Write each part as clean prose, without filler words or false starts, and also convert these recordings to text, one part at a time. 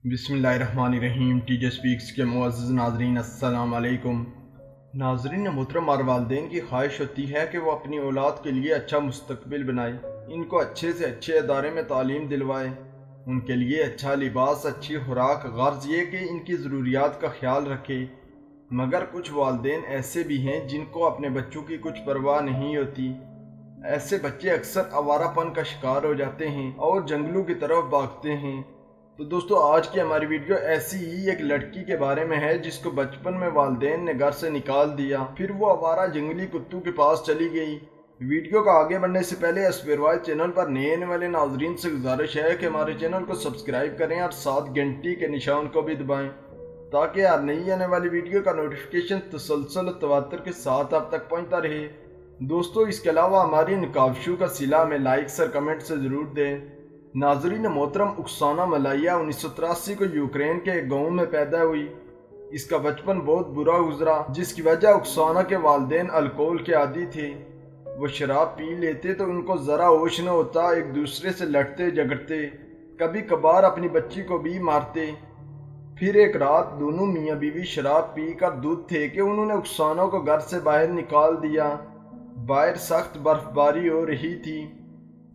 بسم اللہ الرحمن الرحیم۔ ٹی جے سپیکس کے معزز ناظرین السلام علیکم۔ ناظرین محترم، ہر والدین کی خواہش ہوتی ہے کہ وہ اپنی اولاد کے لیے اچھا مستقبل بنائے، ان کو اچھے سے اچھے ادارے میں تعلیم دلوائے، ان کے لیے اچھا لباس، اچھی خوراک، غرض یہ کہ ان کی ضروریات کا خیال رکھے۔ مگر کچھ والدین ایسے بھی ہیں جن کو اپنے بچوں کی کچھ پرواہ نہیں ہوتی۔ ایسے بچے اکثر آوارہ پن کا شکار ہو جاتے ہیں اور جنگلوں کی طرف بھاگتے ہیں۔ تو دوستو، آج کی ہماری ویڈیو ایسی ہی ایک لڑکی کے بارے میں ہے جس کو بچپن میں والدین نے گھر سے نکال دیا، پھر وہ آوارہ جنگلی کتوں کے پاس چلی گئی۔ ویڈیو کا آگے بڑھنے سے پہلے اسپیر وائز چینل پر نئے آنے والے ناظرین سے گزارش ہے کہ ہمارے چینل کو سبسکرائب کریں اور ساتھ گھنٹی کے نشان کو بھی دبائیں تاکہ ہر نئی آنے والی ویڈیو کا نوٹیفیکیشن تسلسل و تواتر کے ساتھ آپ تک پہنچتا رہے۔ دوستو، اس کے علاوہ ہماری ان کاوشوں کا صلہ ہمیں لائک اور کمنٹ سے ضرور دیں۔ ناظرین محترم، اکسانا ملائیا 1983 کو یوکرین کے ایک گاؤں میں پیدا ہوئی۔ اس کا بچپن بہت برا گزرا، جس کی وجہ اکسانا کے والدین الکوہل کے عادی تھے۔ وہ شراب پی لیتے تو ان کو ذرا ہوش نہ ہوتا، ایک دوسرے سے لڑتے جھگڑتے، کبھی کبھار اپنی بچی کو بھی مارتے۔ پھر ایک رات دونوں میاں بیوی شراب پی کر دودھ تھے کہ انہوں نے اکسانا کو گھر سے باہر نکال دیا۔ باہر سخت برف باری ہو رہی تھی۔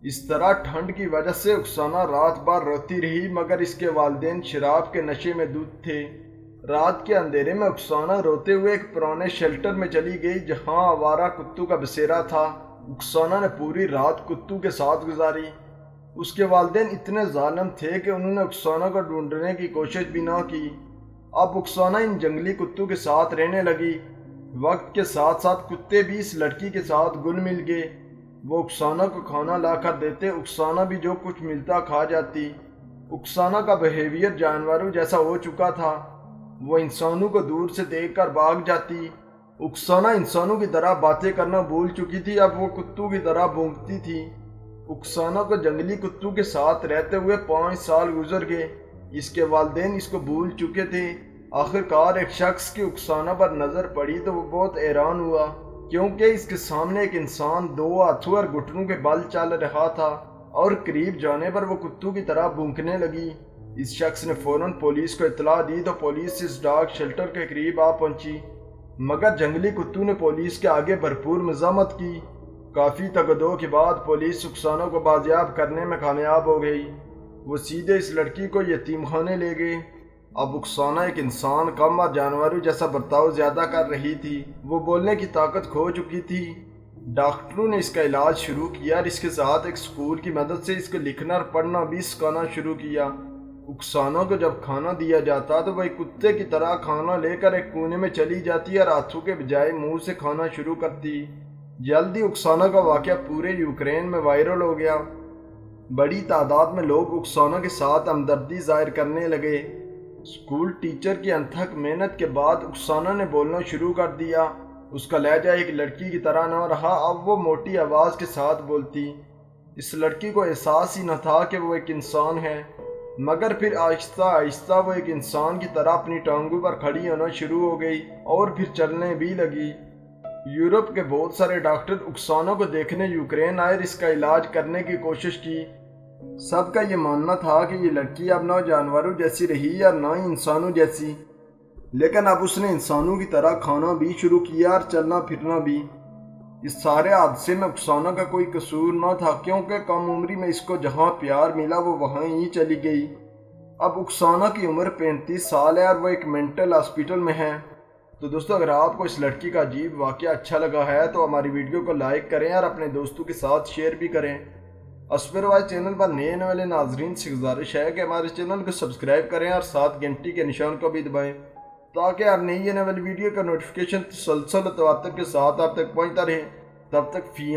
اس طرح ٹھنڈ کی وجہ سے اکسانا رات بھر روتی رہی، مگر اس کے والدین شراب کے نشے میں دھت تھے۔ رات کے اندھیرے میں اکسانا روتے ہوئے ایک پرانے شیلٹر میں چلی گئی جہاں آوارہ کتوں کا بسیرا تھا۔ اکسانا نے پوری رات کتوں کے ساتھ گزاری۔ اس کے والدین اتنے ظالم تھے کہ انہوں نے اکسانا کو ڈھونڈنے کی کوشش بھی نہ کی۔ اب اکسانا ان جنگلی کتوں کے ساتھ رہنے لگی۔ وقت کے ساتھ ساتھ کتے بھی اس لڑکی کے ساتھ گل مل گئے۔ وہ اکسانا کو کھانا لا کر دیتے، اکسانا بھی جو کچھ ملتا کھا جاتی۔ اکسانا کا بیہیویئر جانوروں جیسا ہو چکا تھا، وہ انسانوں کو دور سے دیکھ کر بھاگ جاتی۔ اکسانا انسانوں کی طرح باتیں کرنا بھول چکی تھی، اب وہ کتوں کی طرح بھونکتی تھی۔ اکسانا کو جنگلی کتوں کے ساتھ رہتے ہوئے 5 سال گزر گئے۔ اس کے والدین اس کو بھول چکے تھے۔ آخرکار ایک شخص کی اکسانا پر نظر پڑی تو وہ بہت حیران ہوا، کیونکہ اس کے سامنے ایک انسان 2 ہاتھوں اور گھٹنوں کے بل چل رہا تھا اور قریب جانے پر وہ کتوں کی طرح بھونکنے لگی۔ اس شخص نے فوراً پولیس کو اطلاع دی تو پولیس اس ڈاگ شیلٹر کے قریب آ پہنچی، مگر جنگلی کتوں نے پولیس کے آگے بھرپور مزاحمت کی۔ کافی تگ و دو کے بعد پولیس اکسانا کو بازیاب کرنے میں کامیاب ہو گئی۔ وہ سیدھے اس لڑکی کو یتیم خانے لے گئے۔ اب اکسانا ایک انسان کم اور جانوروں جیسا برتاؤ زیادہ کر رہی تھی۔ وہ بولنے کی طاقت کھو چکی تھی۔ ڈاکٹروں نے اس کا علاج شروع کیا اور اس کے ساتھ ایک اسکول کی مدد سے اس کو لکھنا اور پڑھنا بھی سکھانا شروع کیا۔ اکسانا کو جب کھانا دیا جاتا تو وہ ایک کتے کی طرح کھانا لے کر ایک کونے میں چلی جاتی اور ہاتھوں کے بجائے منہ سے کھانا شروع کرتی۔ جلدی اکسانا کا واقعہ پورے یوکرین میں وائرل ہو گیا۔ بڑی تعداد میں لوگ اکسانا کے ساتھ ہمدردی ظاہر کرنے لگے۔ اسکول ٹیچر کی انتھک محنت کے بعد اکسانا نے بولنا شروع کر دیا۔ اس کا لہجہ ایک لڑکی کی طرح نہ رہا، اب وہ موٹی آواز کے ساتھ بولتی۔ اس لڑکی کو احساس ہی نہ تھا کہ وہ ایک انسان ہے، مگر پھر آہستہ آہستہ وہ ایک انسان کی طرح اپنی ٹانگوں پر کھڑی ہونا شروع ہو گئی اور پھر چلنے بھی لگی۔ یورپ کے بہت سارے ڈاکٹر اکسانا کو دیکھنے یوکرین آئے اور اس کا علاج کرنے کی کوشش کی۔ سب کا یہ ماننا تھا کہ یہ لڑکی اب نہ جانوروں جیسی رہی اور نہ ہی انسانوں جیسی، لیکن اب اس نے انسانوں کی طرح کھانا بھی شروع کیا اور چلنا پھرنا بھی۔ اس سارے حادثے میں اکسانا کا کوئی قصور نہ تھا، کیونکہ کم عمری میں اس کو جہاں پیار ملا وہ وہاں ہی چلی گئی۔ اب اکسانا کی عمر 35 سال ہے اور وہ ایک مینٹل ہاسپٹل میں ہے۔ تو دوستو، اگر آپ کو اس لڑکی کا عجیب واقعہ اچھا لگا ہے تو ہماری ویڈیو کو لائک کریں اور اپنے دوستوں کے ساتھ شیئر بھی کریں۔ اسپیر وائز چینل پر نئے آنے والے ناظرین سے گزارش ہے کہ ہمارے چینل کو سبسکرائب کریں اور ساتھ گھنٹی کے نشان کو بھی دبائیں تاکہ ہر نئی آنے والی ویڈیو کا نوٹیفیکیشن تسلسل و تواتر کے ساتھ آپ تک پہنچتا رہے۔ تب تک فی امان۔